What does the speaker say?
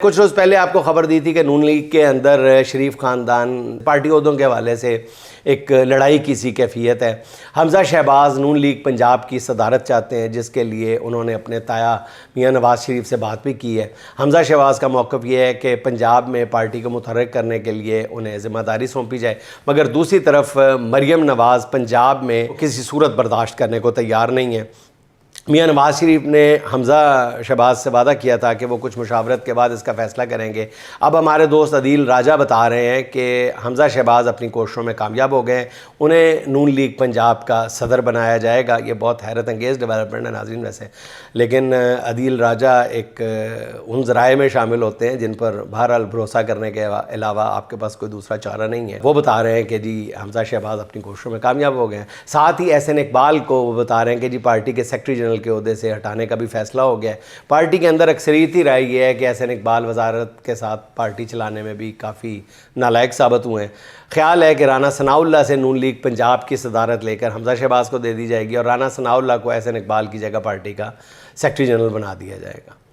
कुछ रोज़ पहले आपको खबर दी थी कि नून लीग के अंदर शरीफ ख़ानदान पार्टी ओहदों के हवाले से एक लड़ाई की सी कैफियत है। हमज़ा शहबाज नून लीग पंजाब की सदारत चाहते हैं, जिसके लिए उन्होंने अपने ताया मियां नवाज़ शरीफ से बात भी की है। हमज़ा शहबाज का मौक़िफ़ ये है कि पंजाब में पार्टी को मुतहर्रिक करने के लिए उन्हें ज़िम्मेदारी सौंपी जाए, मगर दूसरी तरफ मरियम नवाज़ पंजाब में किसी सूरत बर्दाश्त करने को तैयार नहीं है। मियां नवाज़ शरीफ ने हमज़ा शहबाज से वादा किया था कि वो कुछ मुशावरत के बाद इसका फ़ैसला करेंगे। अब हमारे दोस्त अदील राजा बता रहे हैं कि हमज़ा शहबाज अपनी कोशिशों में कामयाब हो गए, उन्हें नून लीग पंजाब का सदर बनाया जाएगा। ये बहुत हैरत अंगेज़ डेवलपमेंट है नाज़रीन वैसे, लेकिन अदील राजा एक उन ज़राए में शामिल होते हैं जिन पर बहरहाल भरोसा करने के अलावा आपके पास कोई दूसरा चारा नहीं है। वो बता रहे हैं कि जी हमज़ा शहबाज अपनी कोशिशों में कामयाब हो गए हैं। साथ ही एहसन इकबाल को वो बता रहे हैं कि जी पार्टी के सेक्रेटरी जनरल के ओहदे से हटाने का भी फैसला हो गया है। पार्टी के अंदर अक्सरियत ही राय ये है कि एहसन इकबाल वजारत के साथ पार्टी चलाने में भी काफ़ी नालायक साबित हुए हैं। ख्याल है कि राना सनाउल्लाह से नून लीग पंजाब की सदारत लेकर हमज़ा शहबाज को दे दी जाएगी और राना सनाउल्लाह को एहसन इकबाल की जगह पार्टी का सेक्रेटरी जनरल बना दिया जाएगा।